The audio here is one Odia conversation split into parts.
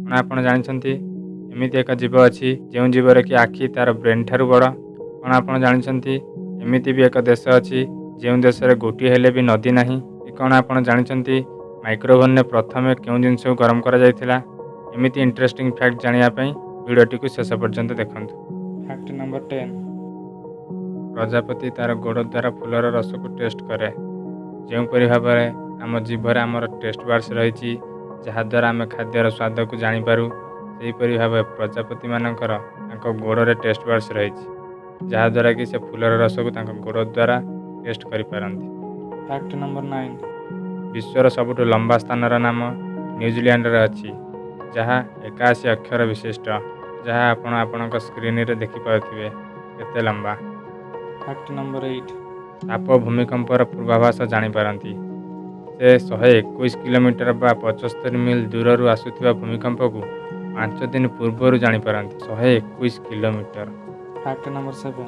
କ'ଣ ଆପଣ ଜାଣିଛନ୍ତି ଏମିତି ଏକ ଜୀବ ଅଛି ଯେଉଁ ଜୀବର କି ଆଖି ତା'ର ବ୍ରେନ୍ ଠାରୁ ବଡ଼? କ'ଣ ଆପଣ ଜାଣିଛନ୍ତି ଏମିତି ବି ଏକ ଦେଶ ଅଛି ଯେଉଁ ଦେଶରେ ଗୋଟିଏ ହେଲେ ବି ନଦୀ ନାହିଁ? କ'ଣ ଆପଣ ଜାଣିଛନ୍ତି ମାଇକ୍ରୋଓଭନରେ ପ୍ରଥମେ କେଉଁ ଜିନିଷକୁ ଗରମ କରାଯାଇଥିଲା? ଏମିତି ଇଣ୍ଟରେଷ୍ଟିଂ ଫ୍ୟାକ୍ଟ ଜାଣିବା ପାଇଁ ଭିଡ଼ିଓଟିକୁ ଶେଷ ପର୍ଯ୍ୟନ୍ତ ଦେଖନ୍ତୁ। Fact number 10। ପ୍ରଜାପତି ତା'ର ଗୋଡ଼ ଦ୍ୱାରା ଫୁଲର ରସକୁ ଟେଷ୍ଟ କରେ। ଯେଉଁପରି ଭାବରେ ଆମ ଜିଭରେ ଆମର ଟେଷ୍ଟ ବାର୍ଡସ୍ ରହିଛି, ଯାହାଦ୍ୱାରା ଆମେ ଖାଦ୍ୟର ସ୍ୱାଦକୁ ଜାଣିପାରୁ, ସେହିପରି ଭାବେ ପ୍ରଜାପତିମାନଙ୍କର ତାଙ୍କ ଗୋଡ଼ରେ ଟେଷ୍ଟ ବାର୍ଡସ୍ ରହିଛି, ଯାହାଦ୍ୱାରା କି ସେ ଫୁଲର ରସକୁ ତାଙ୍କ ଗୋଡ଼ ଦ୍ୱାରା ଟେଷ୍ଟ କରିପାରନ୍ତି। Fact number 9। ବିଶ୍ୱର ସବୁଠୁ ଲମ୍ବା ସ୍ଥାନର ନାମ ନ୍ୟୁଜିଲ୍ୟାଣ୍ଡରେ ଅଛି, ଯାହା 81 ଅକ୍ଷର ବିଶିଷ୍ଟ, ଯାହା ଆପଣ ଆପଣଙ୍କ ସ୍କ୍ରିନରେ ଦେଖିପାରୁଥିବେ କେତେ ଲମ୍ବା। Fact number 8। ସାପ ଭୂମିକମ୍ପର ପୂର୍ବାଭାସ ଜାଣିପାରନ୍ତି। ସେ 121 କିଲୋମିଟର ବା 75 ମିଲ୍ ଦୂରରୁ ଆସୁଥିବା ଭୂମିକମ୍ପକୁ 5 ଦିନ ପୂର୍ବରୁ ଜାଣିପାରନ୍ତି। 121 କିଲୋମିଟର। Fact number 7।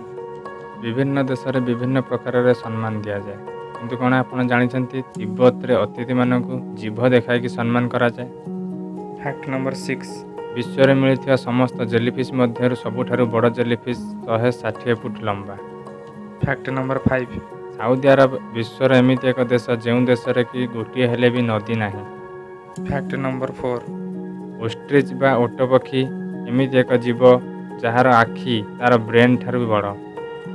ବିଭିନ୍ନ ଦେଶରେ ବିଭିନ୍ନ ପ୍ରକାରରେ ସମ୍ମାନ ଦିଆଯାଏ, କିନ୍ତୁ କ'ଣ ଆପଣ ଜାଣିଛନ୍ତି ତିବ୍ବତରେ ଅତିଥିମାନଙ୍କୁ ଜିଭ ଦେଖାଇକି ସମ୍ମାନ କରାଯାଏ? Fact number 6। ବିଶ୍ୱରେ ମିଳୁଥିବା ସମସ୍ତ ଜେଲିଫିସ୍ ମଧ୍ୟରୁ ସବୁଠାରୁ ବଡ଼ ଜେଲିଫିସ୍ 160 ଫୁଟ ଲମ୍ବା। Fact number 5। ସାଉଦି ଆରବ ବିଶ୍ୱର ଏମିତି ଏକ ଦେଶ ଯେଉଁ ଦେଶରେ କି ଗୋଟିଏ ହେଲେ ବି ନଦୀ ନାହିଁ। Fact number 4। ଓଷ୍ଟ୍ରିଚ୍ ବା ଓଟ ପକ୍ଷୀ ଏମିତି ଏକ ଜୀବ ଯାହାର ଆଖି ତା'ର ବ୍ରେନ୍ ଠାରୁ ବି ବଡ଼।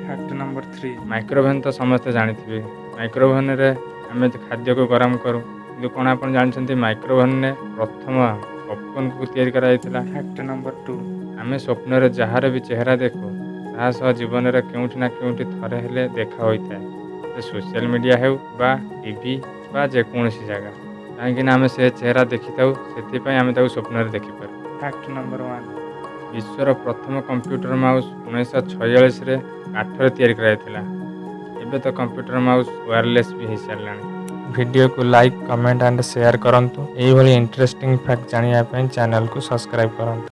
Fact number 3। ମାଇକ୍ରୋଓଭେନ୍ ତ ସମସ୍ତେ ଜାଣିଥିବେ। ମାଇକ୍ରୋଓଭେନ୍ରେ ଆମେ ଖାଦ୍ୟକୁ ଗରମ କରୁ, କିନ୍ତୁ କ'ଣ ଆପଣ ଜାଣିଛନ୍ତି ମାଇକ୍ରୋଓଭେନ୍ରେ ପ୍ରଥମ ପପକର୍ଣ୍ଣକୁ ତିଆରି କରାଯାଇଥିଲା? Fact number 2। ଆମେ ସ୍ୱପ୍ନରେ ଯାହାର ବି ଚେହେରା ଦେଖୁ, ତାହା ସହ ଜୀବନରେ କେଉଁଠି ନା କେଉଁଠି ଥରେ ହେଲେ ଦେଖା ହୋଇଥାଏ, ସେ ସୋସିଆଲ ମିଡ଼ିଆ ହେଉ ବା ଟିଭି ବା ଯେକୌଣସି ଜାଗା। କାହିଁକିନା ଆମେ ସେ ଚେହେରା ଦେଖିଥାଉ, ସେଥିପାଇଁ ଆମେ ତାକୁ ସ୍ୱପ୍ନରେ ଦେଖିପାରୁ। Fact number 1। ବିଶ୍ୱର ପ୍ରଥମ କମ୍ପ୍ୟୁଟର ମାଉସ୍ 1946ରେ କାଠରେ ତିଆରି କରାଯାଇଥିଲା। ଏବେ ତ କମ୍ପ୍ୟୁଟର ମାଉସ୍ ୱାୟାରଲେସ୍ ବି ହୋଇସାରିଲାଣି। ଭିଡ଼ିଓକୁ ଲାଇକ୍, କମେଣ୍ଟ ଆଣ୍ଡ ସେୟାର କରନ୍ତୁ। ଏହିଭଳି ଇଣ୍ଟରେଷ୍ଟିଂ ଫ୍ୟାକ୍ଟ ଜାଣିବା ପାଇଁ ଚ୍ୟାନେଲକୁ ସବସ୍କ୍ରାଇବ୍ କରନ୍ତୁ।